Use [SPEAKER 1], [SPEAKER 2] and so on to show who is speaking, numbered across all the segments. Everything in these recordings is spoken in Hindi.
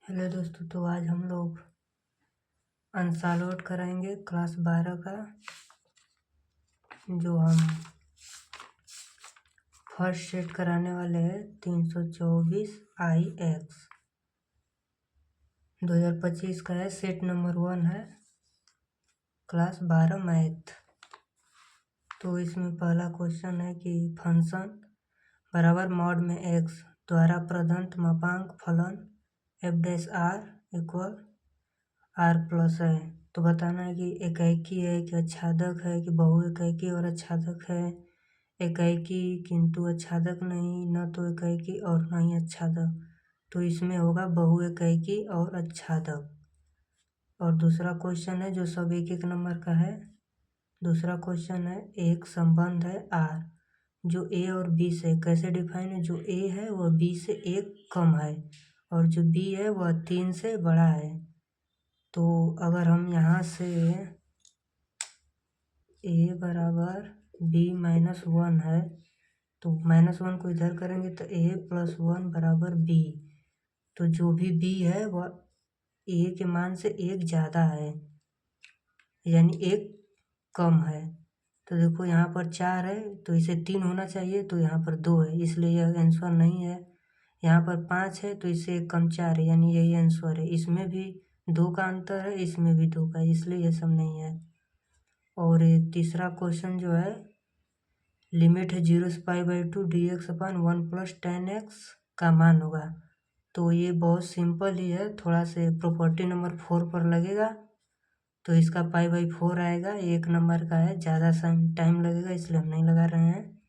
[SPEAKER 1] हेलो दोस्तों, तो आज हम लोग अनसॉल्व्ड कराएंगे क्लास 12 का, जो हम फर्स्ट सेट कराने वाले हैं 324 IX 2025 का है। सेट नंबर 1 है, क्लास 12 मैथ। तो इसमें पहला क्वेश्चन है कि फंक्शन बराबर मॉड में x द्वारा प्रदत्त मापांक फलन f' इक्वल r प्लस है। तो बताना है कि एकाएकी है कि आच्छादक है कि बहुएकाएकी और आच्छादक है, एकाएकी किंतु आच्छादक नहीं, न तो एकाएकी और न ही आच्छादक। तो इसमें होगा बहुएकाएकी और आच्छादक। और दूसरा क्वेश्चन है जो सब एक एक नंबर का है। दूसरा क्वेश्चन है एक संबंध है R जो A और B से कैसे डिफाइन है। जो A है वह B से 1 कम है और जो B है वह 3 से बड़ा है। तो अगर हम यहाँ से A बराबर B -1 है तो -1 को इधर करेंगे तो A + 1 बराबर B। तो जो भी B है वह A के मान से 1 ज़्यादा है, यानी 1 कम है। तो देखो यहाँ पर 4 है तो इसे 3 होना चाहिए, तो यहाँ पर 2 है, इसलिए यह आंसर नहीं है। यहाँ पर 5 है तो इससे 1 कम 4 है, यानी यही आंसर है। इसमें भी 2 का अंतर है, इसमें भी 2 का, इसलिए यह सब नहीं है। और ये तीसरा क्वेश्चन जो है लिमिट है 0 से π/2 dx/1 + tan x का मान होगा। तो ये बहुत सिंपल ही है, थोड़ा से प्रॉपर्टी नंबर 4 पर लगेगा तो इसका π/4 आएगा। 1 नंबर का है, ज़्यादा टाइम लगेगा इसलिए हम नहीं लगा रहे हैं।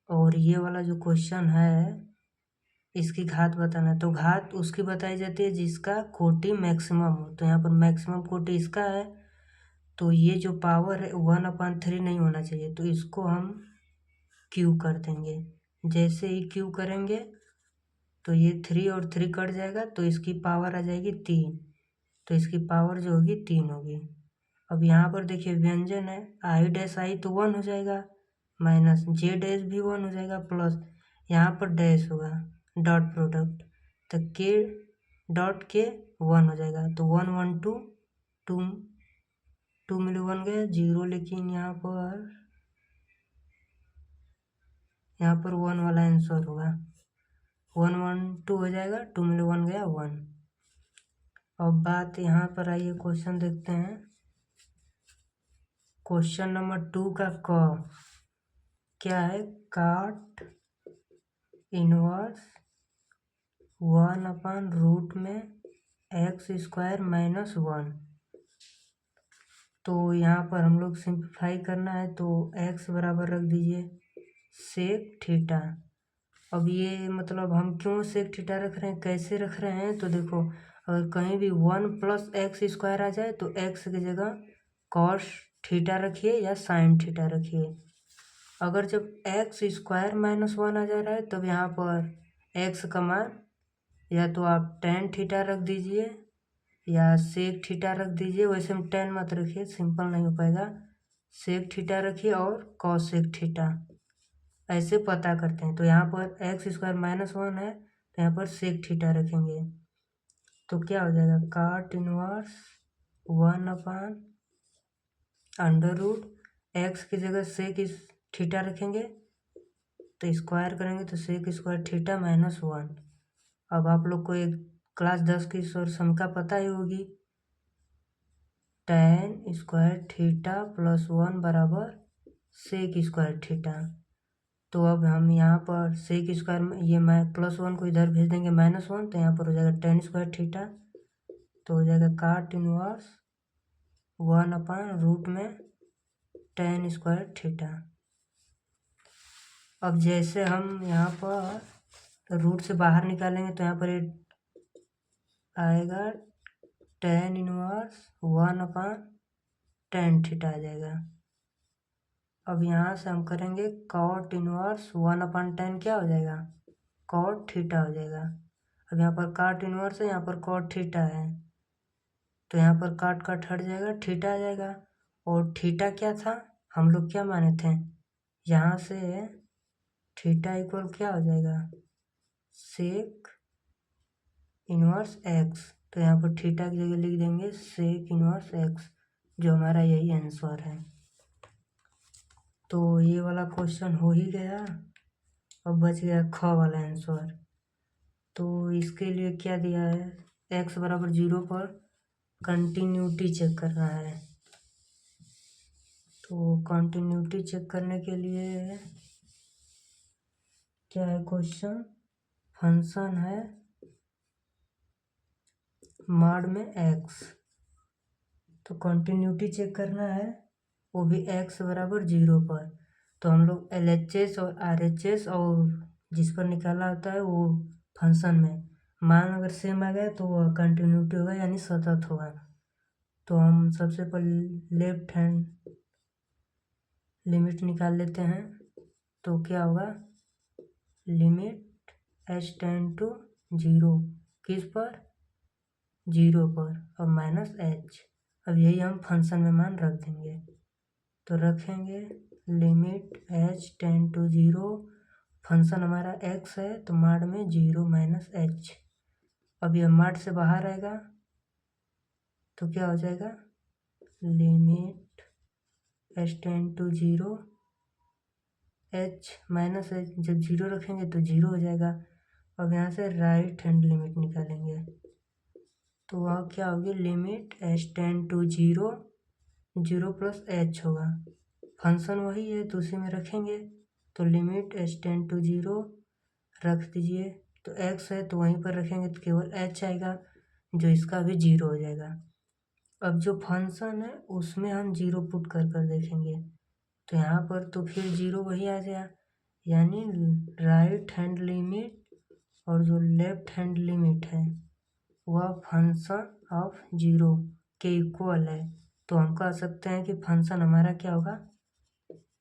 [SPEAKER 1] और ये वाला जो क्वेश्चन है इसकी घात बताना है। तो घात उसकी बताई जाती है जिसका कोटि मैक्सिमम हो। तो यहाँ पर मैक्सिमम कोटि इसका है, तो ये जो पावर है 1/3 नहीं होना चाहिए, तो इसको हम क्यू कर देंगे। जैसे ही क्यू करेंगे तो ये 3 और 3 कट जाएगा तो इसकी पावर आ जाएगी 3, तो इसकी पावर जो होगी 3 होगी। अब यहाँ पर देखिए व्यंजन है, I' तो 1 हो जाएगा, माइनस J' भी 1 हो जाएगा, प्लस यहाँ पर डैश होगा डॉट प्रोडक्ट, तो K डॉट के 1 हो जाएगा। तो 1 1 2 2 2 मिले 1 गया 0, लेकिन यहाँ पर 1 वाला आंसर होगा। 1 1 2 हो जाएगा, 2 मिले 1 गया 1। अब बात यहाँ पर आइए, क्वेश्चन देखते हैं। क्वेश्चन नंबर 2 का क्या है, काट इनवर्स 1/रूट में x² - 1। तो यहाँ पर हम लोग सिंप्लीफाई करना है, तो x बराबर रख दीजिए सेक थीटा। अब ये मतलब हम क्यों सेक थीटा रख रहे हैं, कैसे रख रहे हैं, तो देखो अगर कहीं भी 1 + x² आ जाए तो x की जगह कॉस थीटा रखिए या साइन थीटा रखिए। अगर जब x² - 1 आ जा रहा है तब यहाँ पर x का मान या तो आप tan थीटा रख दीजिए या सेक थीटा रख दीजिए। वैसे में tan मत रखिए, सिंपल नहीं हो पाएगा। सेक थीटा रखिए और कॉसेक थीटा, ऐसे पता करते हैं। तो यहाँ पर x² - 1 है तो यहाँ पर सेक थीटा रखेंगे, तो क्या हो जाएगा, काट इनवर्स 1/√, x की जगह सेक थीटा रखेंगे तो स्क्वायर करेंगे तो सेक² थीटा -1। अब आप लोग को एक क्लास 10 की समीकरण पता ही होगी, tan² थीटा + 1 बराबर सेक² थीटा। तो अब हम यहाँ पर सेक² में ये +1 को इधर भेज देंगे -1, तो यहाँ पर हो जाएगा tan² थीटा। तो हो जाएगा काट इनवर्स 1/रूट में tan² थीटा। अब जैसे हम यहाँ पर रूट से बाहर निकालेंगे तो यहाँ पर ये आएगा tan इनवर्स 1/tan थीटा आ जाएगा। अब यहाँ से हम करेंगे कॉट इनवर्स 1/tan, क्या हो जाएगा, कॉट थीटा हो जाएगा। अब यहाँ पर काट इनवर्स है, यहाँ पर कॉट थीटा है, तो यहाँ पर काट काट हट जाएगा, थीटा आ जाएगा। और थीटा क्या था, हम लोग क्या माने थे, यहाँ से थीटा इक्वल क्या हो जाएगा, सेक इन्वर्स एक्स, तो यहाँ पर थीटा की जगह लिख देंगे सेक इन्वर्स एक्स, जो हमारा यही आंसर है। तो ये वाला क्वेश्चन हो ही गया। अब बच गया ख वाला आंसर। तो इसके लिए क्या दिया है, x बराबर 0 पर कंटिन्यूटी चेक करना है। तो कंटिन्यूटी चेक करने के लिए क्या है क्वेश्चन, फंक्शन है मॉड में x, तो कंटिन्यूटी चेक करना है, वो भी x बराबर 0 पर। तो हम लोग LHS और RHS और जिस पर निकाला होता है वो फंक्शन में मान अगर सेम आ गया तो वह कंटिन्यूटी होगा, यानी सतत होगा। तो हम सबसे पहले लेफ्ट हैंड लिमिट निकाल लेते हैं। तो क्या होगा, लिमिट h टेंड टू 0, किस पर, 0 पर, और माइनस h। अब यही हम फंक्शन में मान रख देंगे। तो रखेंगे limit h tend to 0, function हमारा x है तो माड में 0 माइनस h। अब यह माड से बाहर आएगा तो क्या हो जाएगा, limit h tend to 0, h minus h, जब 0 रखेंगे तो 0 हो जाएगा। अब यहाँ से राइट हैंड लिमिट निकालेंगे तो वह क्या होगी, limit h tend to 0, 0 plus h होगा, फंक्शन वही है तो उसी में रखेंगे। तो लिमिट h टेंड टू 0 रख दीजिए, तो x है तो वहीं पर रखेंगे तो केवल h आएगा, जो इसका भी 0 हो जाएगा। अब जो फंक्शन है उसमें हम 0 पुट कर कर देखेंगे, तो यहाँ पर तो फिर 0 वही आ गया, यानी राइट हैंड लिमिट और जो लेफ्ट हैंड लिमिट है वह फंक्शन ऑफ 0 के इक्वल है। तो हम कह सकते हैं कि फंक्शन हमारा क्या होगा,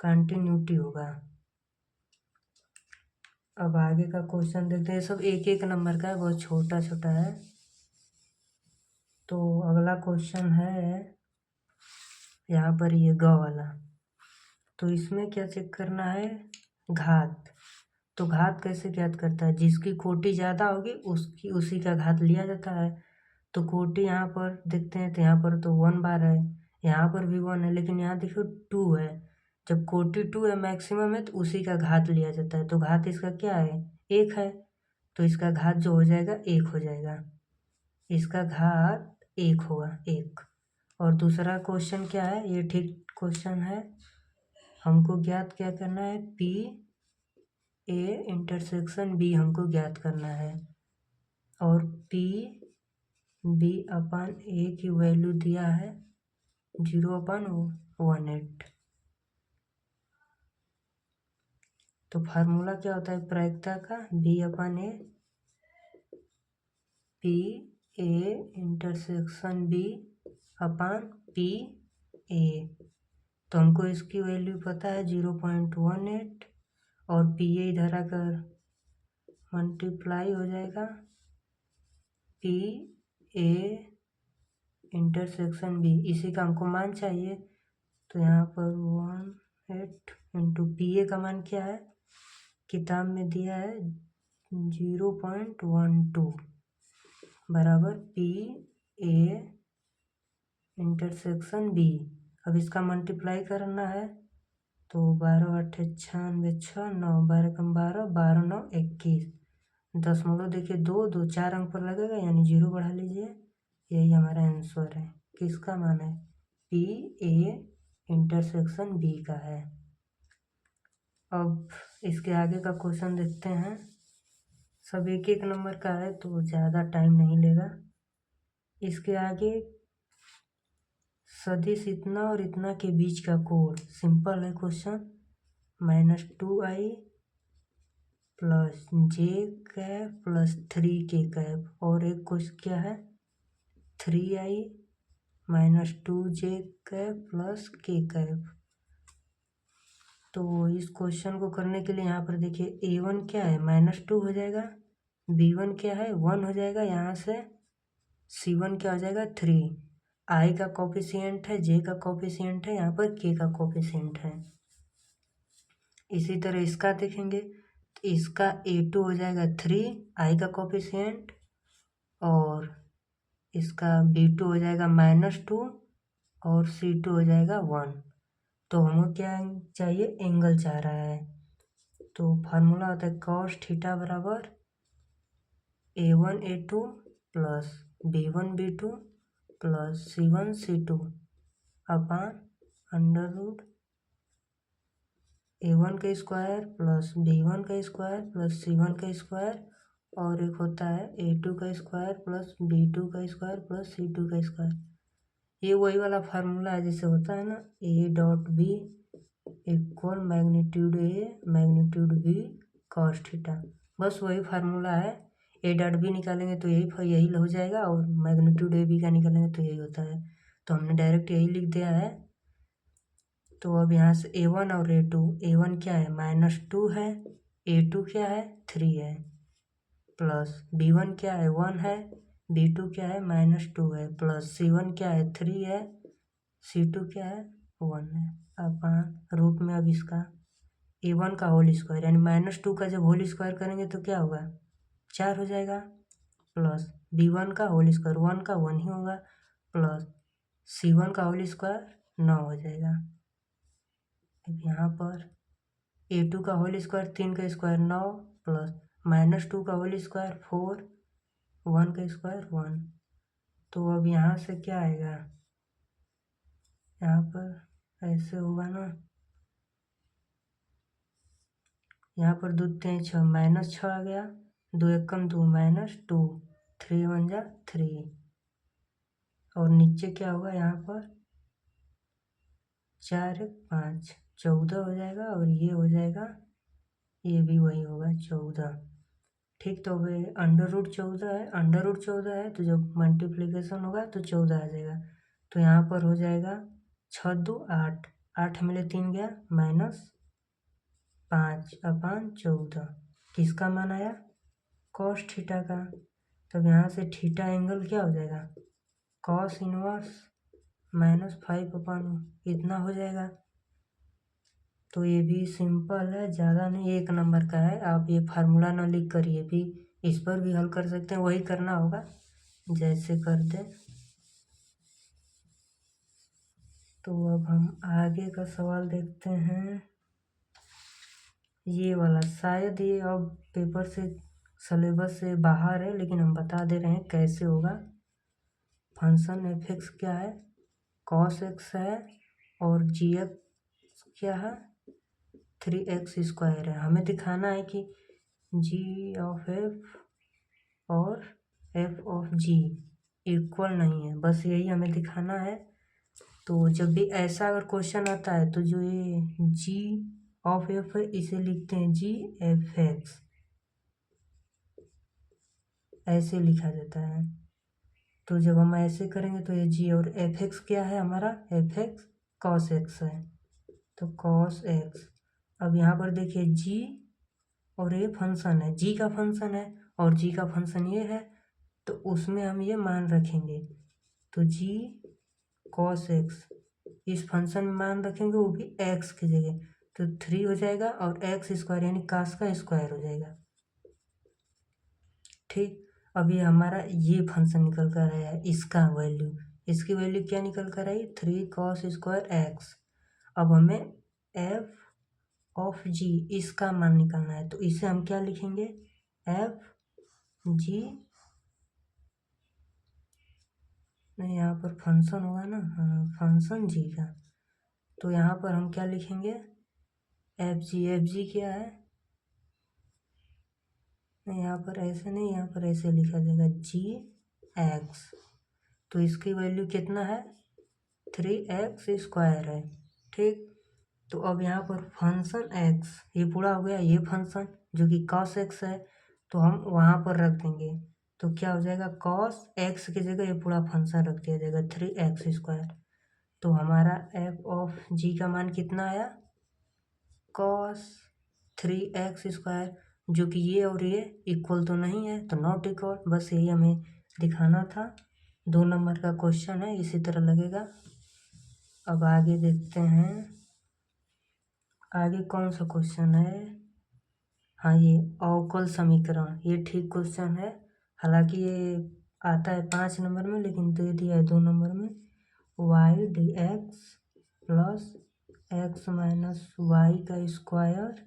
[SPEAKER 1] कंटिन्यूटी होगा। अब आगे का क्वेश्चन देखते हैं, सब एक एक नंबर का है, बहुत छोटा छोटा है। तो अगला क्वेश्चन है यहाँ पर ये ग वाला। तो इसमें क्या चेक करना है, घात। तो घात कैसे ज्ञात करता है, जिसकी कोटि ज़्यादा होगी उसकी उसी का घात लिया जाता है। तो कोटि यहाँ पर देखते हैं तो यहाँ पर तो 1 बार है, यहाँ पर भी 1 है, लेकिन यहाँ देखो 2 है। जब कोटि 2 है मैक्सिमम है तो उसी का घात लिया जाता है। तो घात इसका क्या है, 1 है, तो इसका घात जो हो जाएगा 1 हो जाएगा, इसका घात 1 होगा, 1। और दूसरा क्वेश्चन क्या है, ये ठीक क्वेश्चन है, हमको ज्ञात क्या करना है, पी ए इंटरसेक्शन बी हमको ज्ञात करना है। और पी बी अपन ए की वैल्यू दिया है 0/18। तो फार्मूला क्या होता है प्रायिकता का, B/A, P A intersection B upon P A. तो हमको इसकी वैल्यू पता है 0.18, और पी ए इधर आकर मल्टीप्लाई हो जाएगा पी ए इंटरसेक्शन बी, इसी का हमको मान चाहिए। तो यहाँ पर 18 इंटू पी ए का मान क्या है, किताब में दिया है 0.12 बराबर पी ए इंटरसेक्शन बी। अब इसका मल्टीप्लाई करना है तो 12 8 96 6 9 12 कम 12 12 9 21, दशमलव देखिए 2 2 4 अंक पर लगेगा यानी 0 बढ़ा लीजिए। यही हमारा आंसर है, किसका मान है, पी ए इंटरसेक्शन बी का है। अब इसके आगे का क्वेश्चन देखते हैं, सब एक एक नंबर का है तो ज़्यादा टाइम नहीं लेगा। इसके आगे सदिश इतना और इतना के बीच का कोण, सिंपल है क्वेश्चन, -2i प्लस जे कैप प्लस 3k कैप, और एक क्वेश्चन क्या है 3i -2j cap plus k cap. तो इस क्वेश्चन को करने के लिए यहाँ पर देखिए a1 क्या है -2 हो जाएगा, b1 क्या है 1 हो जाएगा, यहाँ से c1 क्या हो जाएगा 3, i का कोफिशिएंट है, j का कोफिशिएंट है, यहाँ पर k का कोफिशिएंट है। इसी तरह इसका देखेंगे तो इसका a2 हो जाएगा 3, i का कोफिशिएंट, इसका B2 हो जाएगा -2 और C2 हो जाएगा 1। तो हमको क्या चाहिए, एंगल चाह रहा है। तो फार्मूला होता है cos थीटा बराबर A1 A2 plus B1 B2 plus C1 C2 upon under root A1 का स्क्वायर प्लस B1 का स्क्वायर प्लस C1 का स्क्वायर और एक होता है A2 का स्क्वायर प्लस B2 का स्क्वायर प्लस C2 का स्क्वायर। ये वही वाला फार्मूला है जैसे होता है ना A.B equal magnitude A magnitude B cos theta, बस वही फार्मूला है। A.B निकालेंगे तो यही हो जाएगा और मैग्नीट्यूड AB का निकालेंगे तो यही होता है। तो हमने डायरेक्ट यही लिख दिया है। तो अब यहाँ से A1 और A1 क्या है -2 है, A2 क्या है 3 है, प्लस B1 क्या है 1 है, B2 क्या है -2 है, प्लस C1 क्या है 3 है, C2 क्या है 1 है, अपन रूट में अब इसका A1 का होल स्क्वायर यानी -2 का जब होल स्क्वायर करेंगे तो क्या होगा 4 हो जाएगा, प्लस B1 का होल स्क्वायर 1 का 1 ही होगा, प्लस C1 का होल स्क्वायर 9 हो जाएगा। अब यहाँ पर A2 का होल स्क्वायर 3 का स्क्वायर 9 प्लस -2 का होल स्क्वायर 4 1 का स्क्वायर 1। तो अब यहाँ से क्या आएगा, यहाँ पर ऐसे होगा ना, यहाँ पर 2 3 6 -6 आ गया, 2 1 2 -2 3 1 जा 3 और नीचे क्या होगा यहाँ पर 4 1 5 14 हो जाएगा और ये हो जाएगा, ये भी वही होगा 14। ठीक, तो वे अंडर रूट 14 है, अंडर रूट 14 है तो जब मल्टीप्लिकेशन होगा तो 14 आ जाएगा। तो यहाँ पर हो जाएगा 6 2 8 8 मिले 3 गया -5 अपान 14। किसका मान आया cos थीटा का। तब यहाँ से थीटा एंगल क्या हो जाएगा cos इनवर्स -5 अपान इतना हो जाएगा। तो ये भी सिंपल है, ज़्यादा नहीं, 1 नंबर का है। आप ये फार्मूला ना लिख कर ये भी इस पर भी हल कर सकते हैं, वही करना होगा जैसे करते। तो अब हम आगे का सवाल देखते हैं। ये वाला शायद ये अब पेपर से सिलेबस से बाहर है, लेकिन हम बता दे रहे हैं कैसे होगा। फंक्शन f(x) क्या है cos x है और g(x) क्या है 3x² है। हमें दिखाना है कि g ऑफ f और f ऑफ g इक्वल नहीं है, बस यही हमें दिखाना है। तो जब भी ऐसा अगर क्वेश्चन आता है तो जो ये g ऑफ f है इसे लिखते हैं g f(x), ऐसे लिखा जाता है। तो जब हम ऐसे करेंगे तो ये g और f(x) क्या है हमारा f(x) cos x है, तो cos x। अब यहाँ पर देखिए g और ये फंक्शन है, g का फंक्शन है और g का फंक्शन ये है, तो उसमें हम ये मान रखेंगे। तो g cos x इस फंक्शन में मान रखेंगे, वो भी x की जगह, तो 3 हो जाएगा और x² यानी cos का स्क्वायर हो जाएगा। ठीक, अब ये हमारा ये फंक्शन निकल कर आया है, इसका वैल्यू, इसकी वैल्यू क्या निकल कर आई 3 cos² x। अब हमें f ऑफ g इसका मान निकालना है, तो इसे हम क्या लिखेंगे f g, नहीं यहाँ पर फंक्शन होगा ना, हाँ फंक्शन g का, तो यहाँ पर हम क्या लिखेंगे एफ जी क्या है, नहीं यहाँ पर ऐसे नहीं, यहाँ पर ऐसे लिखा जाएगा g(x), तो इसकी वैल्यू कितना है 3x² है। ठीक, तो अब यहाँ पर फंक्शन x ये पूरा हो गया, ये फंक्शन जो कि cos x है तो हम वहाँ पर रख देंगे, तो क्या हो जाएगा cos x की जगह ये पूरा फंक्शन रख दिया जाएगा 3x²। तो हमारा f ऑफ g का मान कितना आया cos 3x², जो कि ये और ये इक्वल तो नहीं है तो नॉट इक्वल, बस यही हमें दिखाना था। 2 नंबर का क्वेश्चन है, इसी तरह लगेगा। अब आगे देखते हैं, आगे कौन सा क्वेश्चन है, हाँ ये अवकल समीकरण, ये ठीक क्वेश्चन है। हालांकि ये आता है 5 नंबर में, लेकिन दे दिया है 2 नंबर में। Y D X plus X minus Y का स्क्वायर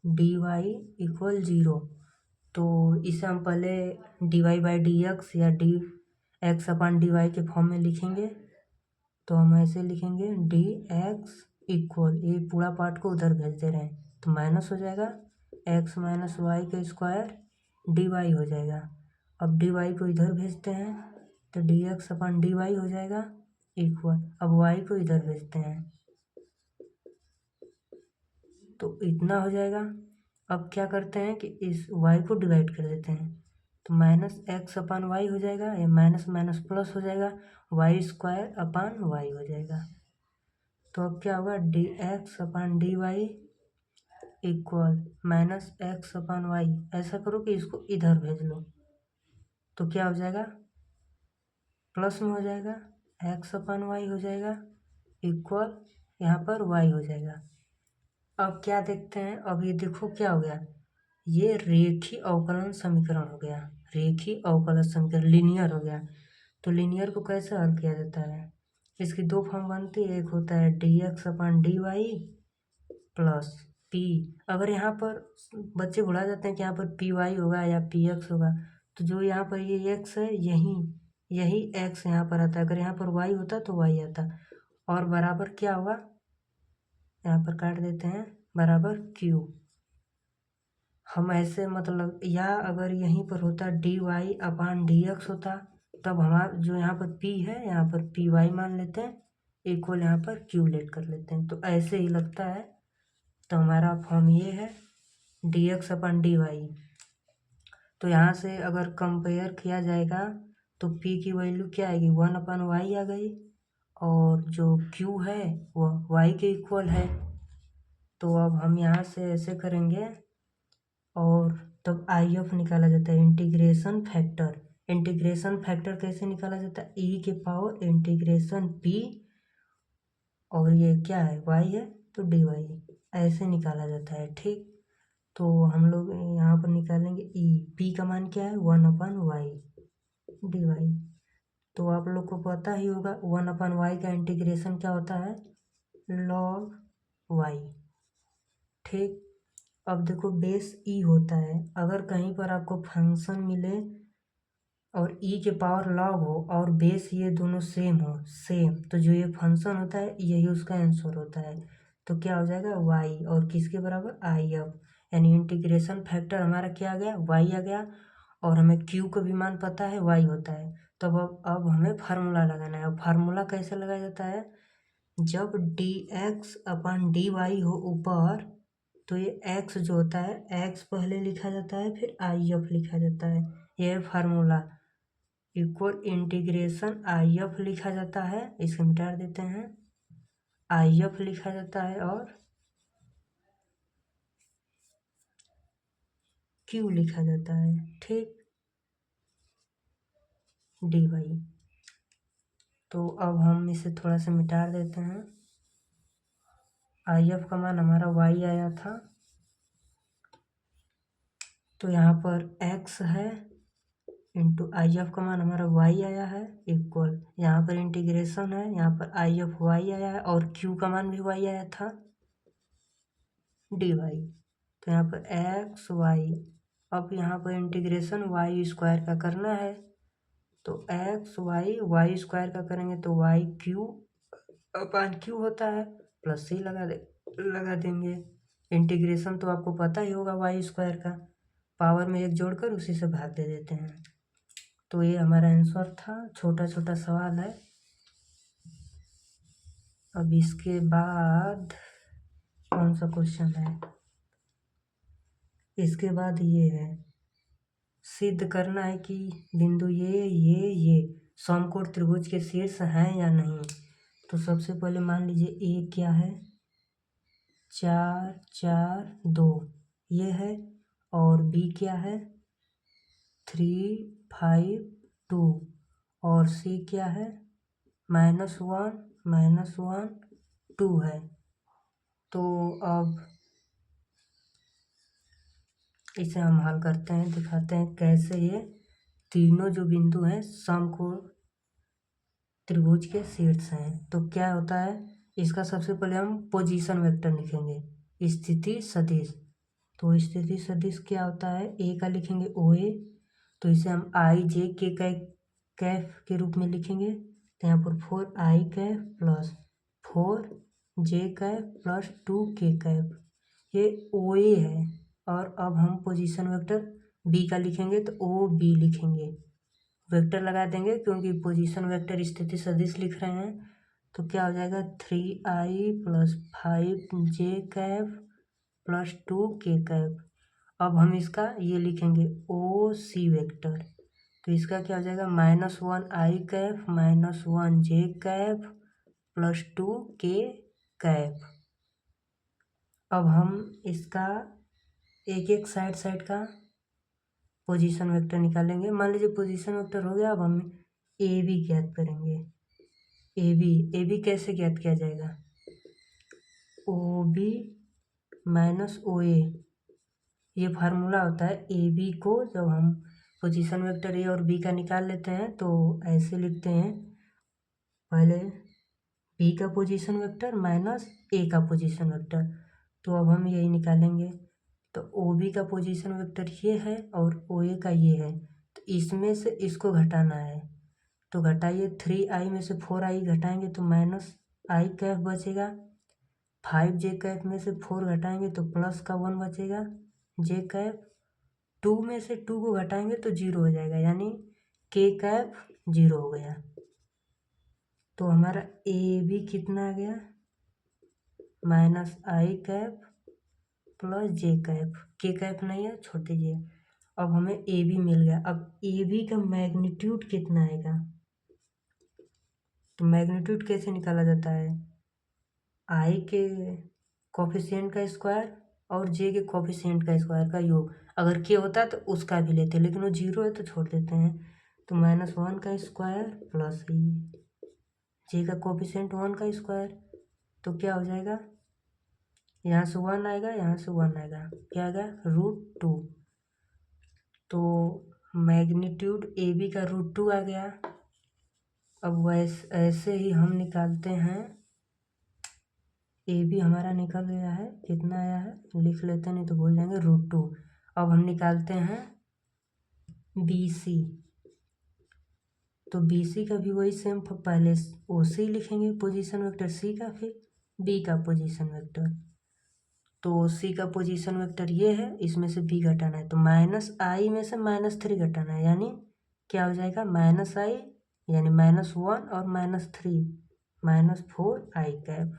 [SPEAKER 1] डी वाई इक्वल 0। तो इसे हम पहले D Y by D X या D X upon D Y के फॉर्म में लिखेंगे। तो हम ऐसे लिखेंगे डी एक्स इक्वल, ये पूरा पार्ट को उधर भेज दे रहे हैं, तो माइनस हो जाएगा एक्स माइनस वाई का स्क्वायर डी वाई हो जाएगा। अब डी वाई को इधर भेजते हैं तो D X upon D Y हो जाएगा इक्वल, अब वाई को इधर भेजते हैं तो इतना हो जाएगा। अब क्या करते हैं कि इस वाई को डिवाइड कर देते हैं, तो माइनस एक्स अपान वाई हो जाएगा, या माइनस माइनस प्लस हो जाएगा, वाई स्क्वायर अपान वाई हो जाएगा। तो अब क्या होगा, D X upon D Y equal minus X upon Y. ऐसा करो कि इसको इधर भेज लो, तो क्या हो जाएगा, प्लस में हो जाएगा, एक्स अपान वाई हो जाएगा इक्वल, यहाँ पर वाई हो जाएगा। अब क्या देखते हैं, अब ये देखो क्या हो गया, ये रेखीय अवकलन समीकरण हो गया, रेखीय अवकलन समीकरण लीनियर हो गया। तो लीनियर को कैसे हल किया जाता है, इसकी दो फॉर्म बनती है, एक होता है D X upon D Y plus P. अगर यहाँ पर बच्चे भुला जाते हैं कि यहाँ पर पी वाई होगा या पी एक्स होगा, तो जो यहाँ पर ये एक्स है यही एक्स यहाँ पर आता है, अगर यहाँ पर वाई होता तो वाई आता, और बराबर क्या होगा, यहाँ पर काट देते हैं, बराबर क्यू। हम ऐसे मतलब, या अगर यहीं पर होता डी वाई अपान डी एक्स होता, तब हमारा जो यहाँ पर पी है यहाँ पर पी वाई मान लेते हैं इक्वल, यहाँ पर क्यू लेट कर लेते हैं, तो ऐसे ही लगता है। तो हमारा फॉर्म ये है D X upon D Y. तो यहाँ से अगर कंपेयर किया जाएगा तो पी की वैल्यू क्या आएगी, 1 अपान वाई आ गई, और जो क्यू है वो वाई के इक्वल है। तो अब हम यहाँ से ऐसे करेंगे, और तब आई एफ निकाला जाता है, इंटीग्रेशन फैक्टर। इंटीग्रेशन फैक्टर कैसे निकाला जाता है, ई के पावर इंटीग्रेशन पी, और ये क्या है, वाई है तो डी वाई, ऐसे निकाला जाता है, ठीक। तो हम लोग यहाँ पर निकालेंगे ई, पी का मान क्या है, 1 अपान वाई डी वाई। तो आप लोग को पता ही होगा 1 अपान वाई का इंटीग्रेशन क्या होता है, लॉग वाई, ठीक। अब देखो बेस ई होता है, अगर कहीं पर आपको फंक्शन मिले और ई के पावर लॉग हो और बेस ये दोनों सेम हो, तो जो ये फंक्शन होता है यही उसका आंसर होता है। तो क्या हो जाएगा, वाई और किसके बराबर, आई एफ, यानी इंटीग्रेशन फैक्टर हमारा क्या आ गया, वाई आ गया, और हमें क्यू का भी मान पता है वाई होता है। तो अब हमें फार्मूला लगाना है। अब फार्मूला कैसे लगाया जाता है, जब D X upon D Y हो ऊपर, तो ये एक्स जो होता है एक्स पहले लिखा जाता है, फिर आई एफ लिखा जाता है, ये formula equal integration I F लिखा जाता है, इसे मिटा देते हैं, आई एफ लिखा जाता है और क्यू लिखा जाता है, ठीक, डी वाई। तो अब हम इसे थोड़ा सा मिटा देते हैं, आई एफ का मान हमारा वाई आया था, तो यहाँ पर एक्स है इंटू आई एफ का मान हमारा वाई आया है इक्वल, यहाँ पर इंटीग्रेशन है, यहाँ पर आई एफ वाई आया है, और क्यू का मान भी वाई आया था, डी वाई। तो यहाँ पर एक्स वाई, अब यहाँ पर इंटीग्रेशन वाई स्क्वायर का करना है, तो एक्स वाई स्क्वायर का करेंगे तो वाई क्यू अपान क्यू होता है, प्लस सी लगा देंगे। इंटीग्रेशन तो आपको पता ही होगा वाई स्क्वायर का, पावर में एक जोड़कर उसी से भाग दे देते हैं। तो ये हमारा आंसर था, छोटा छोटा सवाल है। अब इसके बाद कौन सा क्वेश्चन है, इसके बाद ये है, सिद्ध करना है कि बिंदु ये समकोण त्रिभुज के शीर्ष हैं या नहीं। तो सबसे पहले मान लीजिए ए क्या है, 4 4 2 ये है, और बी क्या है, 3 5 2, और सी क्या है, -1 2 है। तो अब इसे हम हल करते हैं, दिखाते हैं कैसे ये तीनों जो बिंदु हैं समकोण त्रिभुज के शीर्ष हैं। तो क्या होता है, इसका सबसे पहले हम पोजीशन वेक्टर लिखेंगे, स्थिति सदिश। तो स्थिति सदिश क्या होता है, ए का लिखेंगे ओ ए, तो इसे हम आई जे के कैफ के रूप में लिखेंगे। तो यहाँ पर 4i Kaif plus 4j Kaif plus 2k Kaif, ये ओ ए है। और अब हम पोजीशन वेक्टर बी का लिखेंगे, तो ओ बी लिखेंगे, वेक्टर लगा देंगे क्योंकि पोजीशन वेक्टर स्थिति सदिश लिख रहे हैं। तो क्या हो जाएगा 3i plus 5j Kaif plus 2k Kaif. अब हम इसका ये लिखेंगे ओ सी वेक्टर, तो इसका क्या हो जाएगा -1i Kaif -1j Kaif plus 2k Kaif. अब हम इसका एक एक साइड का पोजीशन वेक्टर निकालेंगे। मान लीजिए पोजीशन वेक्टर हो गया। अब हम ए बी ज्ञात करेंगे। ए बी कैसे ज्ञात किया जाएगा, ओ बी माइनस ओ ए, ये फार्मूला होता है। ए बी को जब हम पोजीशन वेक्टर ए और बी का निकाल लेते हैं तो ऐसे लिखते हैं, पहले बी का पोजीशन वेक्टर माइनस ए का पोजीशन वेक्टर। तो अब हम यही निकालेंगे। तो ओ बी का पोजीशन वेक्टर ये है और ओ ए का ये है, तो इसमें से इसको घटाना है। तो घटाइए, 3i में से 4i घटाएंगे तो -i कैफ बचेगा। 5j कैफ में से 4 घटाएंगे तो प्लस का 1 बचेगा j कैफ। 2 में से 2 को घटाएंगे तो 0 हो जाएगा, यानी k कैफ 0 हो गया। तो हमारा ए बी कितना आ गया, -i Kaif plus j Kaif, k Kaif नहीं है छोड़ दीजिए। अब हमें ए बी मिल गया। अब ए बी का मैग्नीट्यूड कितना आएगा, तो मैग्नीट्यूड कैसे निकाला जाता है, आई के कोफिशिएंट का स्क्वायर और जे के कोफिशिएंट का स्क्वायर का योग। अगर के होता तो उसका भी लेते, लेकिन वो 0 है तो छोड़ देते हैं। तो -1 का स्क्वायर प्लस जे का कोफिशिएंट 1 का स्क्वायर, तो क्या हो जाएगा, यहाँ से 1 आएगा, यहाँ से 1 आएगा, क्या आएगा √2। तो मैग्नीट्यूड ए बी का √2 आ गया। अब ऐसे ही हम निकालते हैं, ए बी हमारा निकल गया है, कितना आया है लिख लेते हैं, नहीं तो भूल जाएंगे, √2। अब हम निकालते हैं बी सी। तो बी सी का भी वही सेम, पहले ओ सी लिखेंगे पोजीशन वेक्टर सी का, फिर बी का पोजीशन वेक्टर। तो सी का पोजीशन वेक्टर ये है, इसमें से बी घटाना है, तो -i में से -3 घटाना है, यानी क्या हो जाएगा -i यानी -1 और -3 -4i कैफ,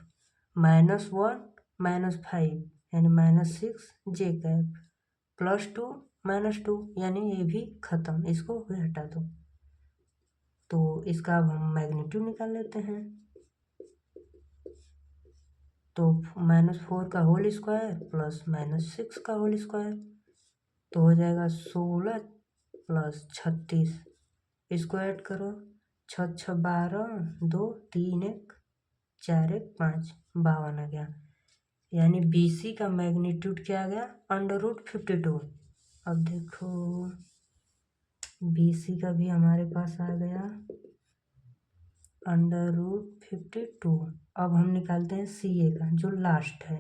[SPEAKER 1] -1 -5 यानी -6j कैफ प्लस 2 -2 यानी ये भी खत्म, इसको भी हटा दो। तो इसका अब हम मैग्नीट्यूड निकाल लेते हैं। तो -4 का होल स्क्वायर प्लस -6 का होल स्क्वायर, तो हो जाएगा 16 प्लस 36, इसको ऐड करो, 6 6 12, 2 3 1 4 1 5, 52 आ गया। यानी बी सी का मैग्नीट्यूड क्या आ गया, √52। अब देखो बी सी का भी हमारे पास आ गया √52। अब हम निकालते हैं सी ए का, जो लास्ट है,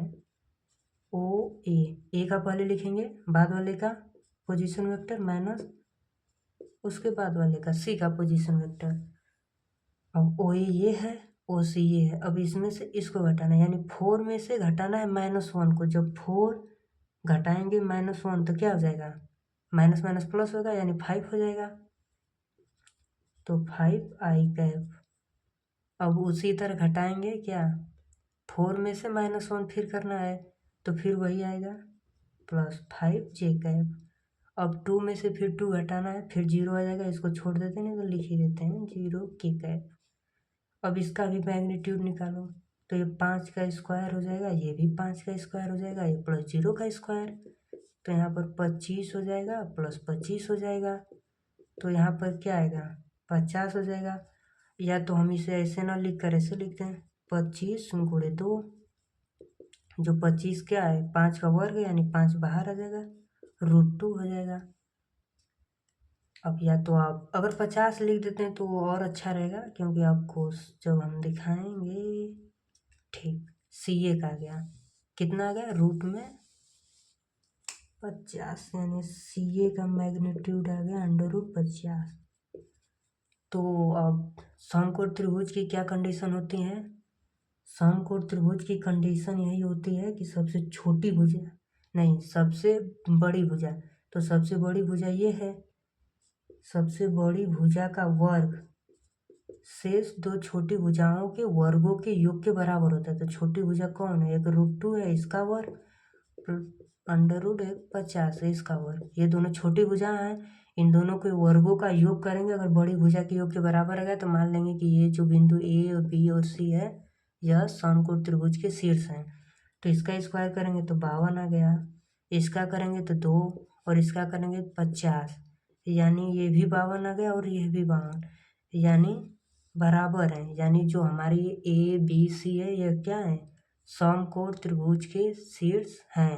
[SPEAKER 1] ओ ए का पहले लिखेंगे, बाद वाले का पोजीशन वेक्टर माइनस उसके बाद वाले का सी का पोजीशन वेक्टर। अब ओ ए ये है, ओ सी ये है। अब इसमें से इसको घटाना है, यानी 4 में से घटाना है -1 को। जब 4 घटाएंगे -1 तो क्या हो जाएगा, माइनस माइनस प्लस होगा, यानी 5 हो जाएगा। तो 5i कैफ। अब उसी तरह घटाएंगे क्या, 4 में से -1 फिर करना है, तो फिर वही आएगा प्लस 5j कैफ। अब 2 में से फिर 2 घटाना है, फिर 0 आ जाएगा, इसको छोड़ देते हैं, नहीं तो लिख ही देते हैं 0k कैफ। अब इसका भी मैग्नीट्यूड निकालो, तो ये 5 का स्क्वायर हो जाएगा, ये भी 5 का स्क्वायर हो जाएगा, ये प्लस 0 का स्क्वायर, तो यहाँ पर 25 हो जाएगा प्लस 25 हो जाएगा, तो यहाँ पर क्या आएगा 50 हो जाएगा। या तो हम इसे ऐसे ना लिख कर ऐसे लिखते हैं, 25 × 2, जो 25 क्या है 5 का वर्ग, यानी 5 बाहर आ जाएगा, √2 हो जाएगा। अब या तो आप अगर 50 लिख देते हैं तो वो और अच्छा रहेगा, क्योंकि आपको जब हम दिखाएंगे। ठीक, सी ए का आ गया, कितना आ गया रूट में 50, यानी सी ए का मैग्नीट्यूड आ गया √50। तो अब समकोण त्रिभुज की क्या कंडीशन होती है? समकोण त्रिभुज की कंडीशन यही होती है कि सबसे छोटी भुजा, नहीं सबसे बड़ी भुजा, तो सबसे बड़ी भुजा ये है, सबसे बड़ी भुजा का वर्ग शेष दो छोटी भुजाओं के वर्गों के योग के बराबर होता है। तो छोटी भुजा कौन है? एक √2 है, इसका वर्ग √50 है, इसका वर्ग। ये दोनों छोटी भुजा हैं, इन दोनों के वर्गों का योग करेंगे, अगर बड़ी भुजा के योग के बराबर आ गया तो मान लेंगे कि ये जो बिंदु ए और बी और सी है यह समकोण त्रिभुज के शीर्ष हैं। तो इसका स्क्वायर करेंगे तो 52 आ गया, इसका करेंगे तो 2, और इसका करेंगे 50, यानी ये भी 52 आ गया और यह भी 52, यानी बराबर है। यानी जो हमारी ए बी सी है यह क्या है? समकोण त्रिभुज के शीर्ष हैं।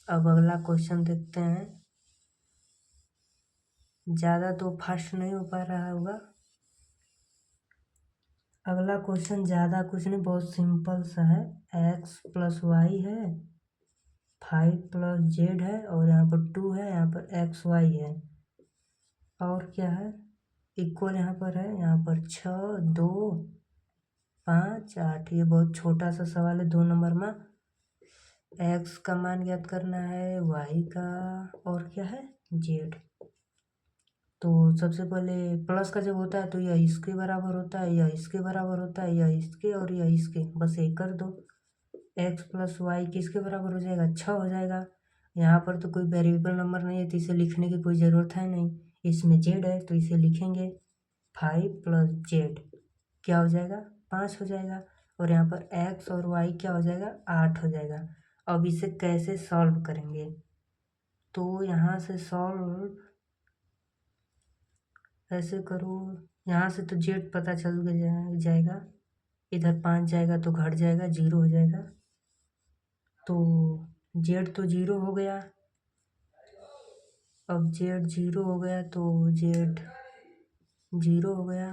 [SPEAKER 1] अब अगला क्वेश्चन देखते हैं। ज़्यादा तो फास्ट नहीं हो पा रहा होगा। अगला क्वेश्चन ज़्यादा कुछ नहीं, बहुत सिंपल सा है। x+y है, 5+z है, और यहाँ पर 2 है, यहाँ पर xy है, और क्या है इक्वल यहाँ पर है, यहाँ पर 6, 2, 5, 8। ये बहुत छोटा सा सवाल है 2 नंबर में। x का मान ज्ञात करना है, y का, और क्या है z। तो सबसे पहले प्लस का जब होता है तो यह इसके बराबर होता है, यह इसके बराबर होता है, यह इसके और यह इसके, बस एक कर दो। x+y किसके बराबर हो जाएगा? 6 हो जाएगा। यहाँ पर तो कोई वेरिएबल नंबर नहीं है तो इसे लिखने की कोई ज़रूरत है नहीं। इसमें z है तो इसे लिखेंगे 5+z, क्या हो जाएगा? 5 हो जाएगा। और यहाँ पर x और y क्या हो जाएगा? 8 हो जाएगा। अब इसे कैसे सॉल्व करेंगे? तो यहाँ से सॉल्व ऐसे करो, यहाँ से तो z पता चल जाएगा, इधर 5 जाएगा तो घट जाएगा, 0 हो जाएगा। तो z तो 0 हो गया। अब z 0 हो गया तो z 0 हो गया।